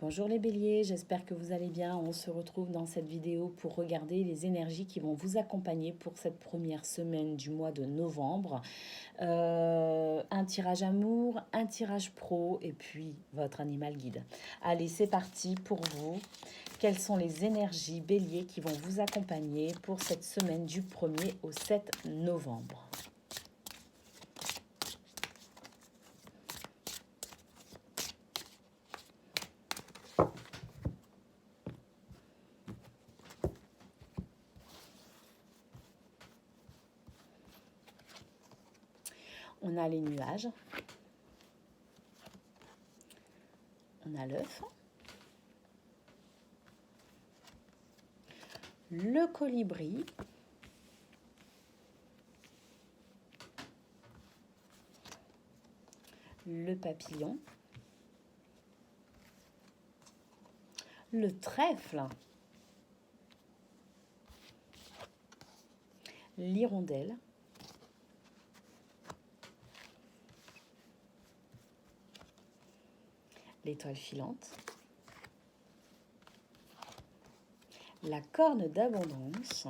Bonjour les béliers, j'espère que vous allez bien. On se retrouve dans cette vidéo pour regarder les énergies qui vont vous accompagner pour cette première semaine du mois de novembre. Un tirage amour, un tirage pro et puis votre animal guide. Allez, c'est parti pour vous. Quelles sont les énergies béliers qui vont vous accompagner pour cette semaine du 1er au 7 novembre? On a les nuages, on a l'œuf, le colibri, le papillon, le trèfle, l'hirondelle, l'étoile filante, la corne d'abondance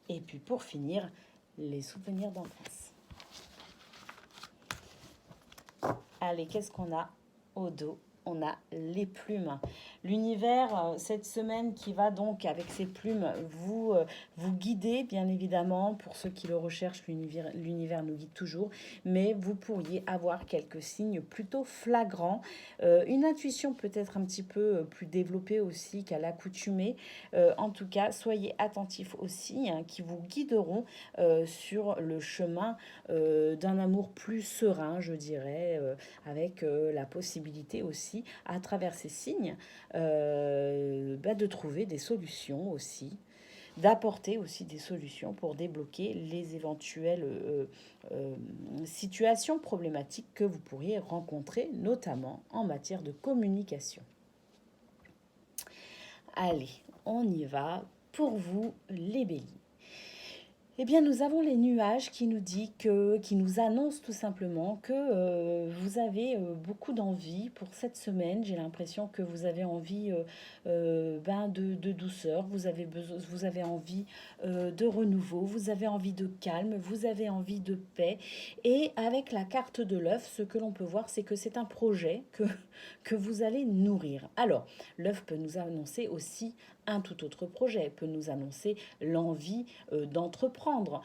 et puis pour finir, les souvenirs d'enfance. Allez, qu'est-ce qu'on a au dos? On a les plumes. L'univers, cette semaine qui va donc avec ces plumes vous guider, bien évidemment. Pour ceux qui le recherchent, l'univers nous guide toujours. Mais vous pourriez avoir quelques signes plutôt flagrants. Une intuition peut-être un petit peu plus développée aussi qu'à l'accoutumée. En tout cas, soyez attentifs aux signes qui vous guideront sur le chemin d'un amour plus serein, je dirais, avec la possibilité aussi, à travers ces signes, de trouver des solutions aussi, d'apporter aussi des solutions pour débloquer les éventuelles situations problématiques que vous pourriez rencontrer, notamment en matière de communication. Allez, on y va pour vous les béliers. Eh bien, nous avons les nuages qui nous annoncent tout simplement que vous avez beaucoup d'envie pour cette semaine. J'ai l'impression que vous avez envie de douceur, vous avez envie de renouveau, vous avez envie de calme, vous avez envie de paix. Et avec la carte de l'œuf, ce que l'on peut voir, c'est que c'est un projet que vous allez nourrir. Alors, l'œuf peut nous annoncer aussi un tout autre projet, peut nous annoncer l'envie d'entreprendre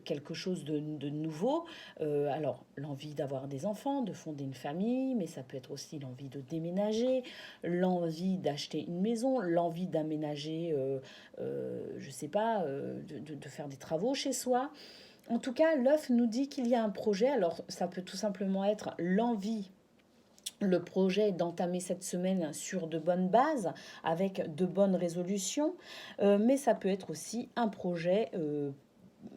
quelque chose de nouveau. Alors, l'envie d'avoir des enfants, de fonder une famille, mais ça peut être aussi l'envie de déménager, l'envie d'acheter une maison, l'envie d'aménager, je ne sais pas, de faire des travaux chez soi. En tout cas, l'œuf nous dit qu'il y a un projet. Alors, ça peut tout simplement être l'envie, le projet d'entamer cette semaine sur de bonnes bases, avec de bonnes résolutions, mais ça peut être aussi un projet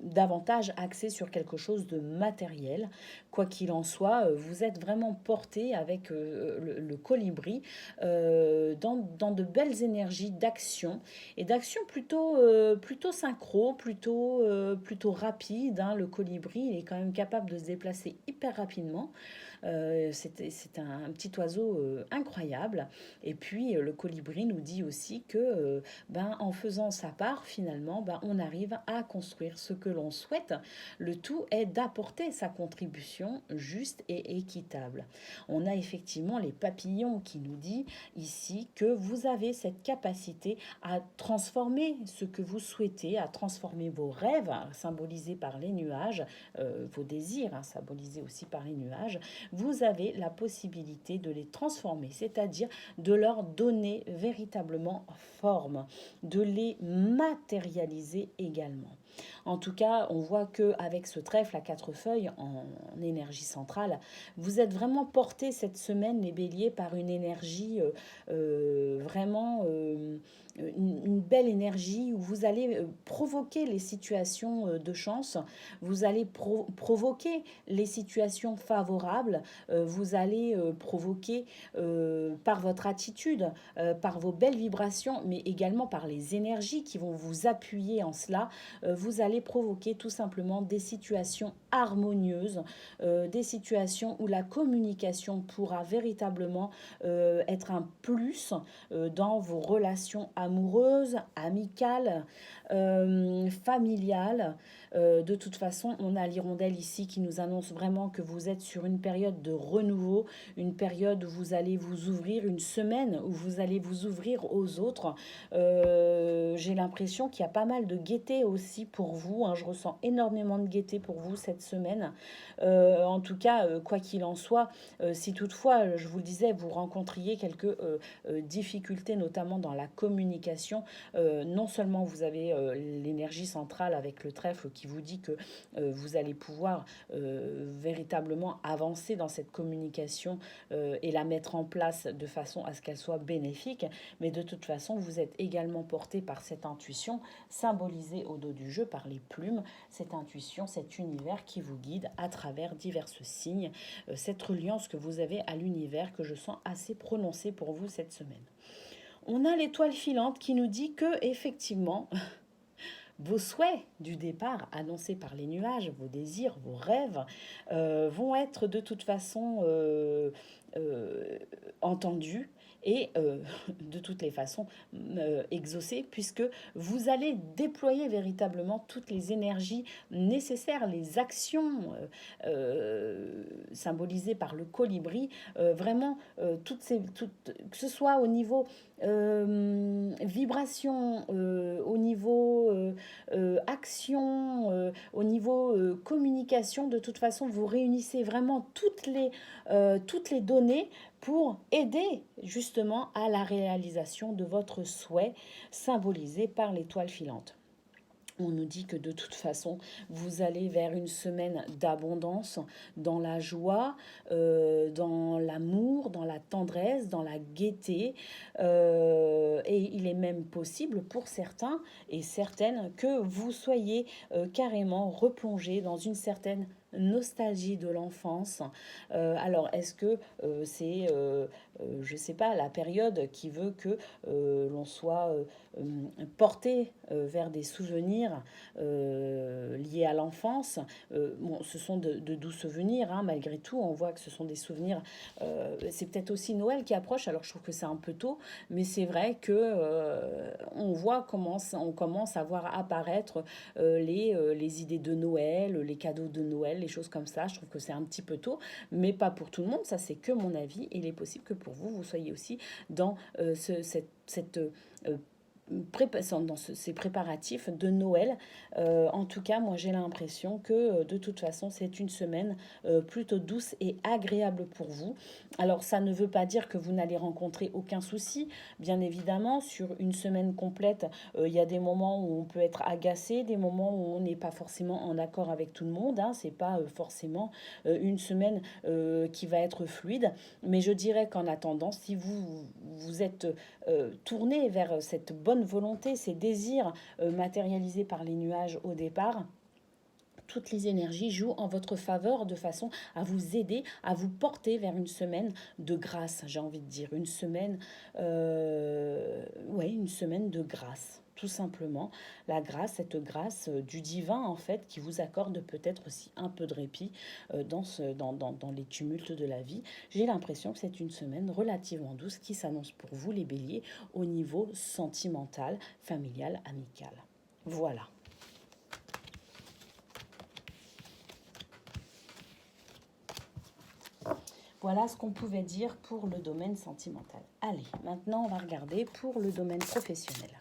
davantage axé sur quelque chose de matériel. Quoi qu'il en soit, vous êtes vraiment porté avec le colibri dans de belles énergies d'action, et d'action plutôt synchro, plutôt rapide, hein. Le colibri, il est quand même capable de se déplacer hyper rapidement. C'est un petit oiseau incroyable. Et puis le colibri nous dit aussi que en faisant sa part, finalement, on arrive à construire ce que l'on souhaite. Le tout est d'apporter sa contribution juste et équitable. On a effectivement les papillons qui nous dit ici que vous avez cette capacité à transformer ce que vous souhaitez, à transformer vos rêves, symbolisés par les nuages, vos désirs, symbolisés aussi par les nuages. Vous avez la possibilité de les transformer, c'est-à-dire de leur donner véritablement forme, de les matérialiser également. En tout cas, on voit qu'avec ce trèfle à 4 feuilles en énergie centrale, vous êtes vraiment porté cette semaine, les béliers, par une énergie vraiment... une belle énergie où vous allez provoquer les situations de chance, vous allez provoquer les situations favorables, vous allez provoquer par votre attitude, par vos belles vibrations, mais également par les énergies qui vont vous appuyer en cela, vous allez provoquer tout simplement des situations harmonieuses, des situations où la communication pourra véritablement être un plus dans vos relations amoureuses, amicales, familiales. De toute façon, on a l'hirondelle ici qui nous annonce vraiment que vous êtes sur une période de renouveau, une période où vous allez vous ouvrir, une semaine où vous allez vous ouvrir aux autres. J'ai l'impression qu'il y a pas mal de gaieté aussi pour vous, hein. Je ressens énormément de gaieté pour vous cette semaine. En tout cas, quoi qu'il en soit, si toutefois, je vous le disais, vous rencontriez quelques difficultés, notamment dans la communication, non seulement vous avez l'énergie centrale avec le trèfle qui vous dit que vous allez pouvoir véritablement avancer dans cette communication et la mettre en place de façon à ce qu'elle soit bénéfique, mais de toute façon, vous êtes également porté par cette intuition, symbolisée au dos du jeu par les plumes, cette intuition, cet univers qui vous guide à travers divers signes, cette reliance que vous avez à l'univers que je sens assez prononcée pour vous cette semaine. On a l'étoile filante qui nous dit que, effectivement, vos souhaits du départ annoncés par les nuages, vos désirs, vos rêves, vont être de toute façon entendus et de toutes les façons exaucés, puisque vous allez déployer véritablement toutes les énergies nécessaires, les actions symbolisées par le colibri, vraiment que ce soit au niveau vibration, au niveau action, au niveau communication. De toute façon, vous réunissez vraiment toutes les données pour aider justement à la réalisation de votre souhait symbolisé par l'étoile filante. On nous dit que de toute façon, vous allez vers une semaine d'abondance, dans la joie, dans l'amour, dans la tendresse, dans la gaieté. Et il est même possible pour certains et certaines que vous soyez carrément replongé dans une certaine nostalgie de l'enfance. Alors, est-ce que c'est, je sais pas, la période qui veut que l'on soit porté vers des souvenirs liés à l'enfance? Bon, ce sont de doux souvenirs, hein, malgré tout. On voit que ce sont des souvenirs. C'est peut-être aussi Noël qui approche, alors je trouve que c'est un peu tôt, mais c'est vrai que on voit on commence à voir apparaître les idées de Noël, les cadeaux de Noël, les choses comme ça. Je trouve que c'est un petit peu tôt, mais pas pour tout le monde. Ça, c'est que mon avis. Il est possible que pour vous, vous soyez aussi dans cette dans ces préparatifs de Noël. En tout cas, moi j'ai l'impression que de toute façon c'est une semaine plutôt douce et agréable pour vous. Alors ça ne veut pas dire que vous n'allez rencontrer aucun souci. Bien évidemment, sur une semaine complète, il y a des moments où on peut être agacé, des moments où on n'est pas forcément en accord avec tout le monde, hein. C'est pas forcément une semaine qui va être fluide. Mais je dirais qu'en attendant, si vous êtes tourné vers cette bonne volonté, ces désirs matérialisés par les nuages au départ, toutes les énergies jouent en votre faveur de façon à vous aider, à vous porter vers une semaine de grâce, j'ai envie de dire. Une semaine de grâce. Tout simplement, la grâce, cette grâce du divin, en fait, qui vous accorde peut-être aussi un peu de répit dans les tumultes de la vie. J'ai l'impression que c'est une semaine relativement douce qui s'annonce pour vous, les béliers, au niveau sentimental, familial, amical. Voilà. Voilà ce qu'on pouvait dire pour le domaine sentimental. Allez, maintenant on va regarder pour le domaine professionnel.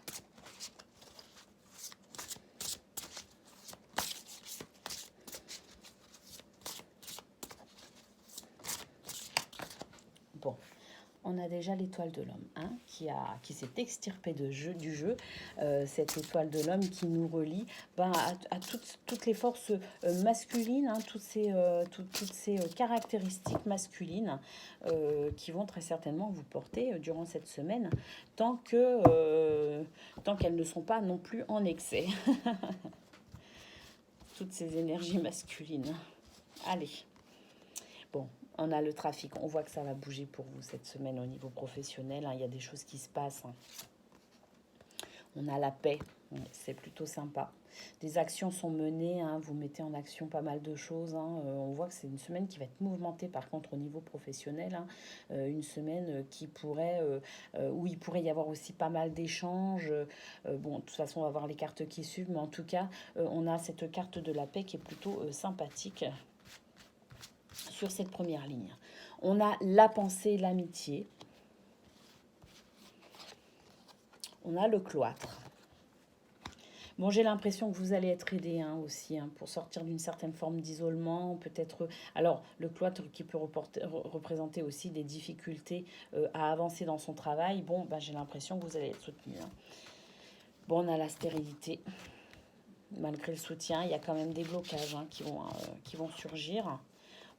Bon, on a déjà l'étoile de l'homme, hein, qui s'est extirpée du jeu. Cette étoile de l'homme qui nous relie à toutes les forces masculines, hein, toutes ces caractéristiques masculines qui vont très certainement vous porter durant cette semaine, tant qu'elles ne sont pas non plus en excès. Toutes ces énergies masculines. Allez. Bon, on a le trafic. On voit que ça va bouger pour vous cette semaine au niveau professionnel, hein. Il y a des choses qui se passent, hein. On a la paix, c'est plutôt sympa. Des actions sont menées, hein, vous mettez en action pas mal de choses. Hein. On voit que c'est une semaine qui va être mouvementée par contre au niveau professionnel. Hein. Une semaine qui pourrait, où il pourrait y avoir aussi pas mal d'échanges. Bon, de toute façon, on va voir les cartes qui suivent, mais en tout cas, on a cette carte de la paix qui est plutôt sympathique sur cette première ligne. On a la pensée, l'amitié. On a le cloître. Bon, j'ai l'impression que vous allez être aidé hein, aussi hein, pour sortir d'une certaine forme d'isolement. Peut-être. Alors, le cloître qui peut représenter aussi des difficultés à avancer dans son travail. Bon, bah, j'ai l'impression que vous allez être soutenu. Hein. Bon, on a la stérilité. Malgré le soutien, il y a quand même des blocages hein, qui vont surgir.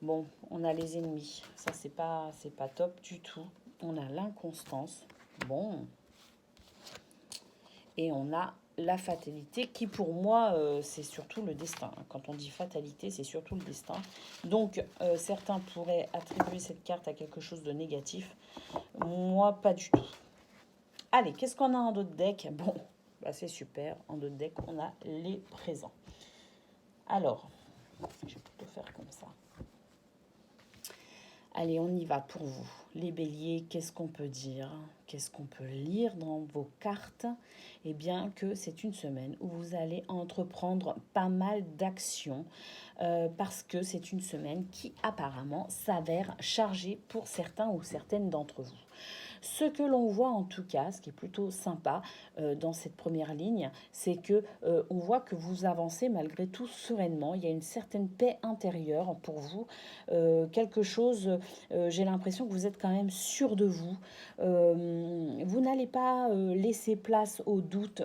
Bon, on a les ennemis. Ça, c'est pas top du tout. On a l'inconstance. Bon. Et on a la fatalité qui, pour moi, c'est surtout le destin. Quand on dit fatalité, c'est surtout le destin. Donc, certains pourraient attribuer cette carte à quelque chose de négatif. Moi, pas du tout. Allez, qu'est-ce qu'on a en d'autres decks? Bon, bah, c'est super. En d'autres decks, on a les présents. Alors, je vais plutôt faire comme ça. Allez, on y va pour vous. Les béliers, qu'est-ce qu'on peut dire? Qu'est-ce qu'on peut lire dans vos cartes? Eh bien que c'est une semaine où vous allez entreprendre pas mal d'actions parce que c'est une semaine qui apparemment s'avère chargée pour certains ou certaines d'entre vous. Ce que l'on voit en tout cas, ce qui est plutôt sympa dans cette première ligne, c'est que on voit que vous avancez malgré tout sereinement. Il y a une certaine paix intérieure pour vous. Quelque chose, j'ai l'impression que vous êtes quand même sûr de vous. Vous n'allez pas laisser place au doute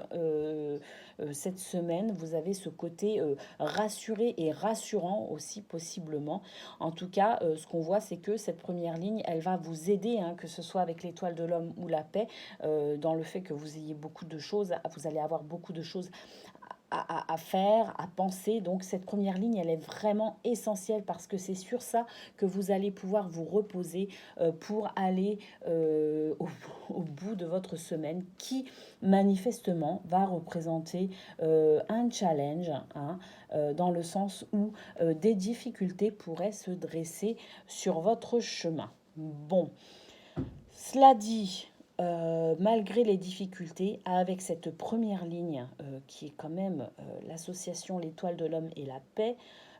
cette semaine. Vous avez ce côté rassuré et rassurant aussi possiblement. En tout cas, ce qu'on voit, c'est que cette première ligne, elle va vous aider, hein, que ce soit avec l'étoile de l'homme ou la paix, dans le fait que vous ayez beaucoup de choses, vous allez avoir beaucoup de choses à faire, à penser. Donc cette première ligne, elle est vraiment essentielle parce que c'est sur ça que vous allez pouvoir vous reposer pour aller au bout de votre semaine qui manifestement va représenter un challenge hein, dans le sens où des difficultés pourraient se dresser sur votre chemin. Bon, cela dit, malgré les difficultés, avec cette première ligne qui est quand même l'association L'étoile de l'homme et la paix,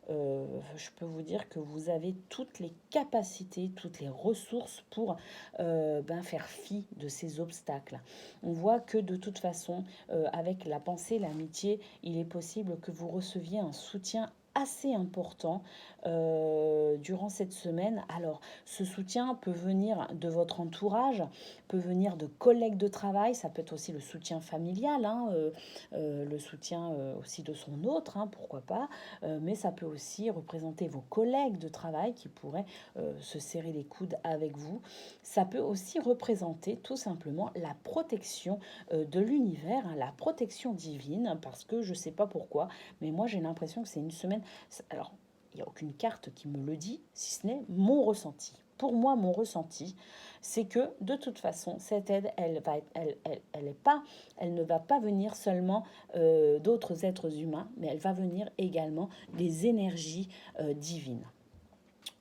je peux vous dire que vous avez toutes les capacités, toutes les ressources pour faire fi de ces obstacles. On voit que de toute façon, avec la pensée, l'amitié, il est possible que vous receviez un soutien assez important durant cette semaine. Alors, ce soutien peut venir de votre entourage, peut venir de collègues de travail, ça peut être aussi le soutien familial, hein, le soutien aussi de son autre, hein, pourquoi pas, mais ça peut aussi représenter vos collègues de travail qui pourraient se serrer les coudes avec vous. Ça peut aussi représenter tout simplement la protection de l'univers, hein, la protection divine, parce que je ne sais pas pourquoi, mais moi j'ai l'impression que c'est une semaine. Alors, il n'y a aucune carte qui me le dit, si ce n'est mon ressenti. Pour moi, mon ressenti, c'est que de toute façon, cette aide, elle ne va pas venir seulement d'autres êtres humains, mais elle va venir également des énergies divines.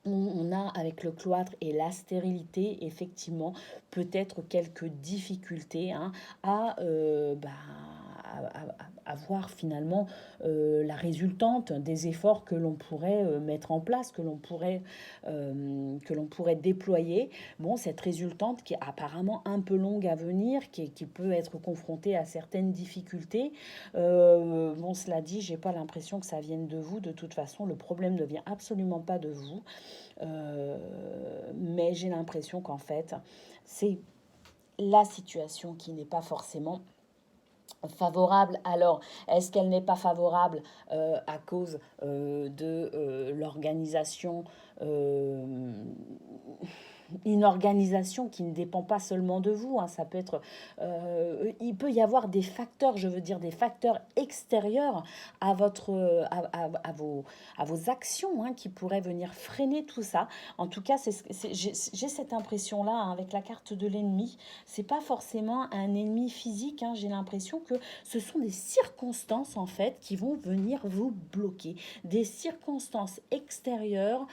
On a avec le cloître et la stérilité, effectivement, peut-être quelques difficultés hein, à voir finalement la résultante des efforts que l'on pourrait mettre en place, que l'on pourrait déployer. Bon, cette résultante qui est apparemment un peu longue à venir, qui peut être confrontée à certaines difficultés. Bon, cela dit, j'ai pas l'impression que ça vienne de vous. De toute façon, le problème ne vient absolument pas de vous. Mais j'ai l'impression qu'en fait, c'est la situation qui n'est pas forcément favorable. Alors, est-ce qu'elle n'est pas favorable à cause de l'organisation une organisation qui ne dépend pas seulement de vous, hein. Ça peut être, il peut y avoir des facteurs, je veux dire des facteurs extérieurs à votre, à vos actions, hein, qui pourraient venir freiner tout ça. En tout cas, j'ai cette impression-là, hein, avec la carte de l'ennemi. C'est pas forcément un ennemi physique, hein. J'ai l'impression que ce sont des circonstances en fait qui vont venir vous bloquer, des circonstances extérieures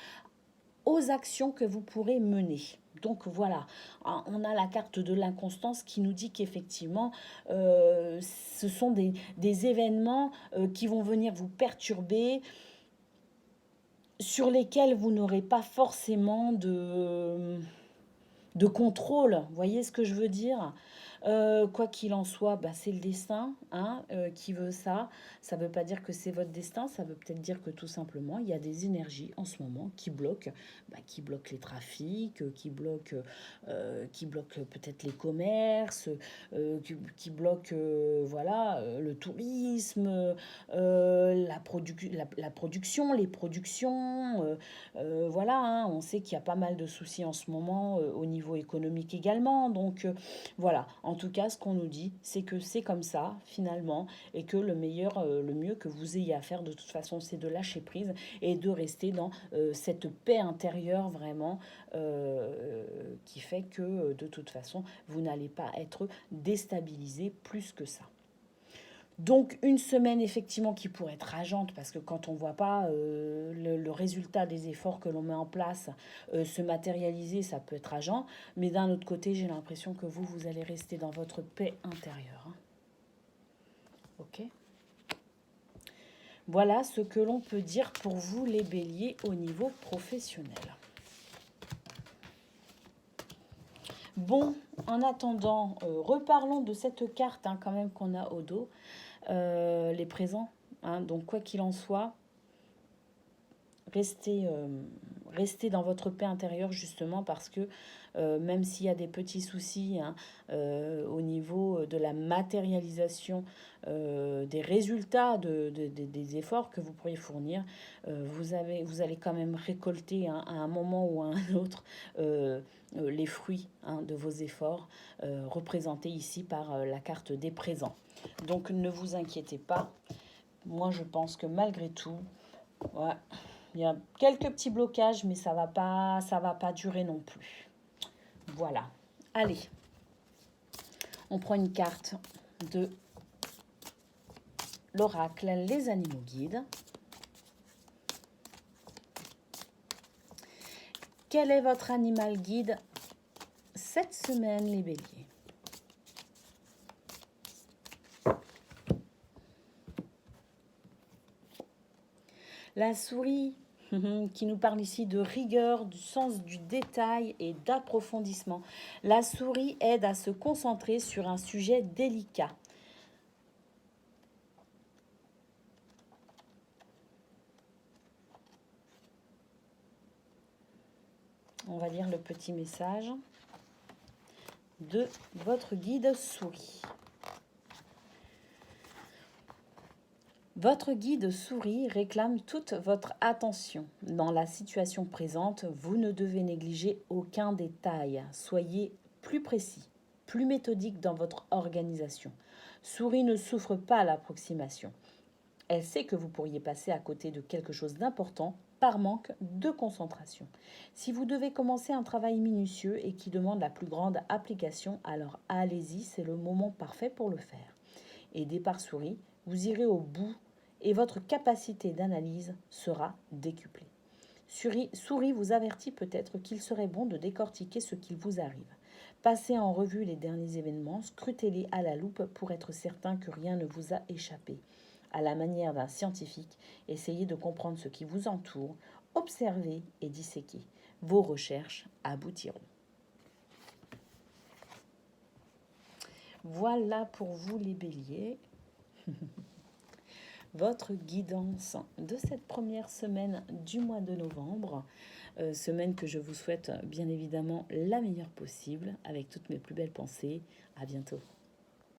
aux actions que vous pourrez mener. Donc voilà, on a la carte de l'inconstance qui nous dit qu'effectivement, ce sont des événements qui vont venir vous perturber, sur lesquels vous n'aurez pas forcément de contrôle. Vous voyez ce que je veux dire? Quoi qu'il en soit, bah, c'est le destin, hein, qui veut ça. Ça ne veut pas dire que c'est votre destin, ça veut peut-être dire que tout simplement, il y a des énergies en ce moment qui bloquent les trafics, qui bloquent peut-être les commerces, qui bloquent voilà, le tourisme, la production, les productions. Voilà, hein, on sait qu'il y a pas mal de soucis en ce moment au niveau économique également. Donc voilà, en tout cas, ce qu'on nous dit, c'est que c'est comme ça, finalement, et que le meilleur, le mieux que vous ayez à faire, de toute façon, c'est de lâcher prise et de rester dans cette paix intérieure, vraiment, qui fait que, de toute façon, vous n'allez pas être déstabilisé plus que ça. Donc une semaine effectivement qui pourrait être rageante parce que quand on ne voit pas le résultat des efforts que l'on met en place se matérialiser, ça peut être rageant. Mais d'un autre côté, j'ai l'impression que vous allez rester dans votre paix intérieure, hein. Ok. Voilà ce que l'on peut dire pour vous les béliers au niveau professionnel. Bon, en attendant, reparlons de cette carte, hein, quand même qu'on a au dos. Les présents, hein. Donc quoi qu'il en soit, restez dans votre paix intérieure justement parce que même s'il y a des petits soucis, hein, au niveau de la matérialisation des résultats des efforts que vous pourriez fournir, vous allez quand même récolter, hein, à un moment ou à un autre les fruits, hein, de vos efforts, représentés ici par la carte des présents. Donc ne vous inquiétez pas. Moi je pense que malgré tout, ouais, il y a quelques petits blocages, mais ça va pas durer non plus. Voilà. Allez, on prend une carte de l'oracle, les animaux guides. Quel est votre animal guide cette semaine, les béliers? La souris, qui nous parle ici de rigueur, du sens du détail et d'approfondissement. La souris aide à se concentrer sur un sujet délicat. On va lire le petit message de votre guide souris. Votre guide souris réclame toute votre attention. Dans la situation présente, vous ne devez négliger aucun détail. Soyez plus précis, plus méthodique dans votre organisation. Souris ne souffre pas à l'approximation. Elle sait que vous pourriez passer à côté de quelque chose d'important par manque de concentration. Si vous devez commencer un travail minutieux et qui demande la plus grande application, alors allez-y, c'est le moment parfait pour le faire. Aidé par souris, vous irez au bout et votre capacité d'analyse sera décuplée. Souris vous avertit peut-être qu'il serait bon de décortiquer ce qu'il vous arrive. Passez en revue les derniers événements, scrutez-les à la loupe pour être certain que rien ne vous a échappé. À la manière d'un scientifique, essayez de comprendre ce qui vous entoure, observez et disséquez. Vos recherches aboutiront. Voilà pour vous les béliers. Votre guidance de cette première semaine du mois de novembre. Semaine que je vous souhaite bien évidemment la meilleure possible avec toutes mes plus belles pensées. À bientôt.